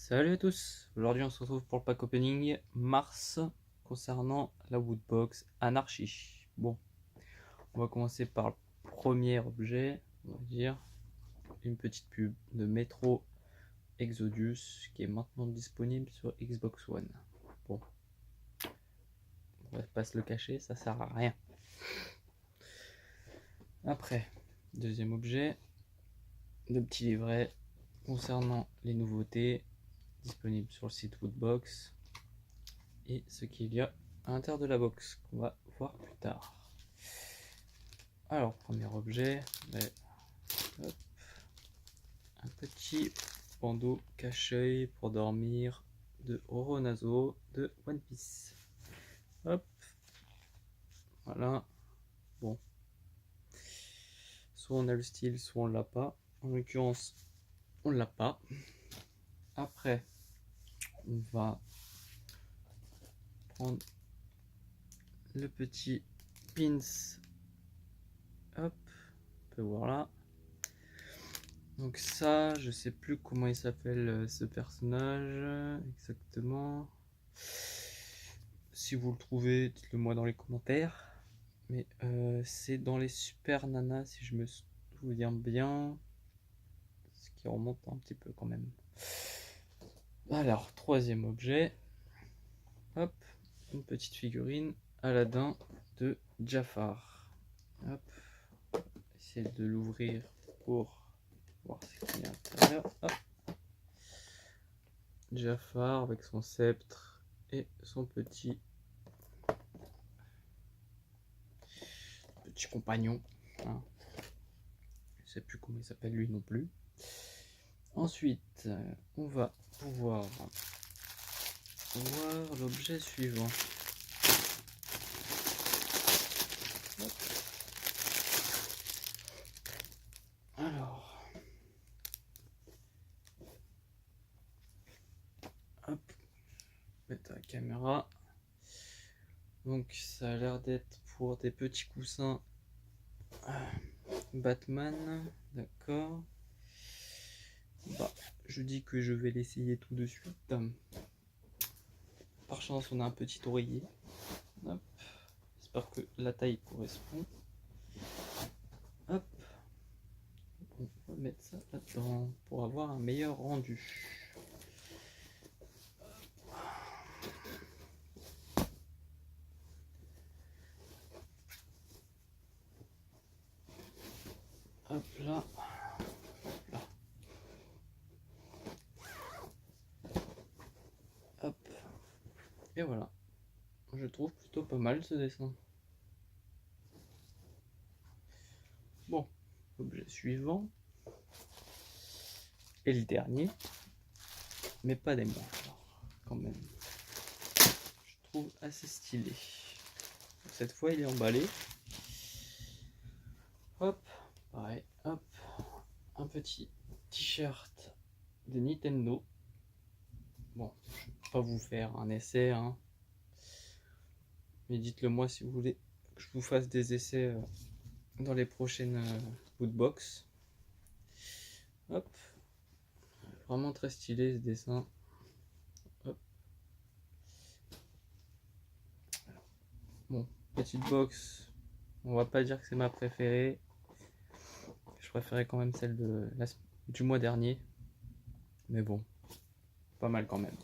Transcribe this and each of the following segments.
Salut à tous, aujourd'hui on se retrouve pour le pack opening mars concernant la Woodbox Anarchy. Bon, on va commencer par le premier objet, on va dire une petite pub de Metro Exodus qui est maintenant disponible sur Xbox One. Bon, on va pas se le cacher, ça sert à rien. Après, deuxième objet, de petits livrets concernant les nouveautés disponibles sur le site Woodbox et ce qu'il y a à l'intérieur de la box qu'on va voir plus tard. Alors, premier objet, hop, un petit bandeau cache-œil pour dormir de Oronazo de One Piece. Hop, voilà. Bon, soit on a le style, soit on l'a pas. En l'occurrence, on l'a pas. Après, on va prendre le petit pins. Hop, on peut voir là. Donc ça, je sais plus comment il s'appelle ce personnage exactement. Si vous le trouvez, dites-le moi dans les commentaires. Mais c'est dans les Super Nanas, si je me souviens bien. Ce qui remonte un petit peu quand même. Alors, troisième objet. Hop, une petite figurine Aladdin de Jafar. Hop, essayer de l'ouvrir pour voir ce qu'il y a à l'intérieur. Hop. Jafar avec son sceptre et son petit compagnon. Hein. Je sais plus comment il s'appelle lui non plus. Ensuite, on va pouvoir voir l'objet suivant. Hop. Alors, hop, mettre la caméra. Donc ça a l'air d'être pour des petits coussins Batman, d'accord. Bah, je dis que je vais l'essayer tout de suite. Par chance, on a un petit oreiller. Hop. J'espère que la taille correspond. Hop. On va mettre ça là-dedans pour avoir un meilleur rendu. Hop là. Hop là. Hop. Et voilà. Je trouve plutôt pas mal ce dessin. Bon, objet suivant. Et le dernier. Mais pas des moindres, quand même. Je trouve assez stylé. Cette fois, il est emballé. Hop, pareil, hop. Un petit t-shirt de Nintendo. Bon, je ne vais pas vous faire un essai, hein. Mais dites-le moi si vous voulez que je vous fasse des essais dans les prochaines Woodbox. Hop, vraiment très stylé ce dessin. Hop. Bon, petite box, on va pas dire que c'est ma préférée. Je préférais quand même celle du mois dernier. Mais bon, pas mal quand même.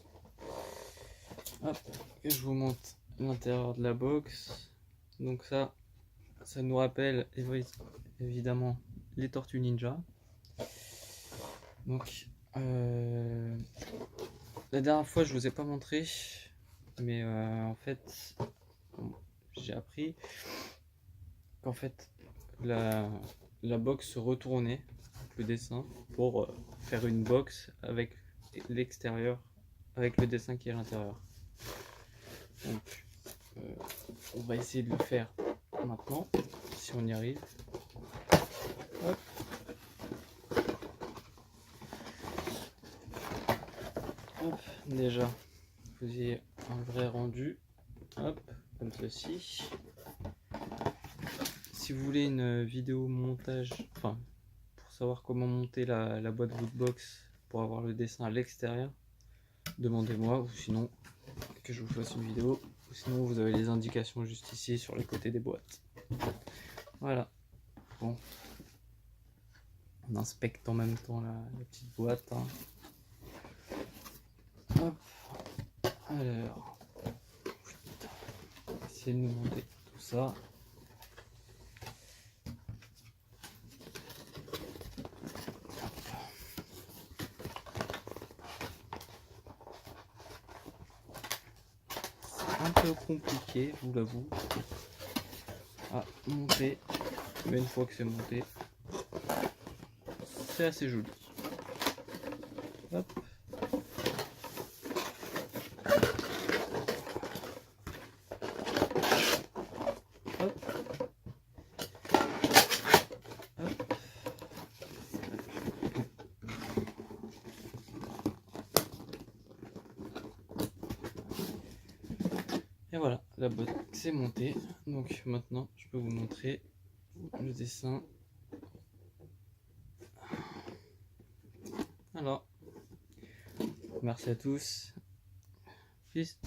Hop, et je vous montre l'intérieur de la box. Donc ça nous rappelle évidemment les Tortues Ninja. Donc la dernière fois je vous ai pas montré, mais en fait j'ai appris qu'en fait la box se retournait, le dessin, pour faire une box avec l'extérieur, avec le dessin qui est à l'intérieur. Donc on va essayer de le faire maintenant, si on y arrive. Hop. Hop, déjà, vous ayez un vrai rendu. Hop, comme ceci. Si vous voulez une vidéo montage, enfin, pour savoir comment monter la boîte Woodbox pour avoir le dessin à l'extérieur, demandez-moi, ou sinon que je vous fasse une vidéo, ou sinon vous avez les indications juste ici sur les côtés des boîtes. Voilà. Bon. On inspecte en même temps la petite boîte. Hein. Hop. Alors, essayer de nous monter tout ça. C'est un peu compliqué, je vous l'avoue, à monter, mais une fois que c'est monté, c'est assez joli. Hop. Et voilà, la boîte c'est monté. Donc maintenant je peux vous montrer le dessin. Alors, merci à tous. Peace.